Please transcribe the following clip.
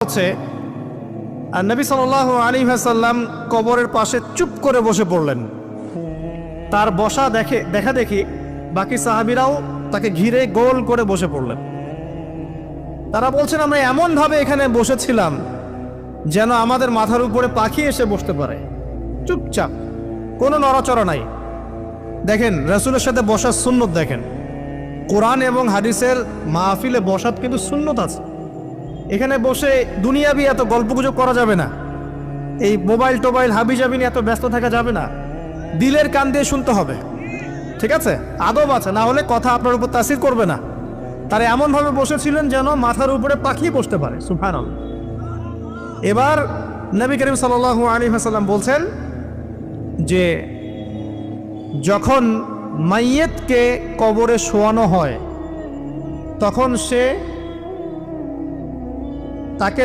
হচ্ছে আর নবী সাল্লাল্লাহু আলাইহি ওয়াসাল্লাম কবরের পাশে চুপ করে বসে পড়লেন। তার বসা দেখা দেখি বাকি সাহাবীরাও তাকে ঘিরে গোল করে বসে পড়লেন। তারা বলছেন, আমরা এমনভাবে এখানে বসেছিলাম যেন আমাদের মাথার উপরে পাখি এসে বসতে পারে, চুপচাপ, কোনো নড়াচড়া নাই। দেখেন রাসূলের সাথে বসার সুন্নত, দেখেন কোরআন এবং হাদিসের মাহফিলে বসার কিন্তু সুন্নত আছে। এখানে বসে দুনিয়াবি এত গল্পগুজব করা যাবে না, এই মোবাইল টোবাইল হাবিজাবি নিয়ে এত ব্যস্ত থাকা যাবে না, দিলের কান দিয়ে শুনতে হবে, ঠিক আছে? আদব আছে, না হলে কথা আপনার উপর তাসির করবে না। তারা এমনভাবে বসেছিলেন যেন মাথার উপরে পাখি বসতে পারে। সুবহানাল্লাহ। এবার নবী করিম সাল্লাল্লাহু আলাইহি ওয়াসাল্লাম বলছেন যে যখন মাইয়েতকে কবরে শোয়ানো হয় তখন সে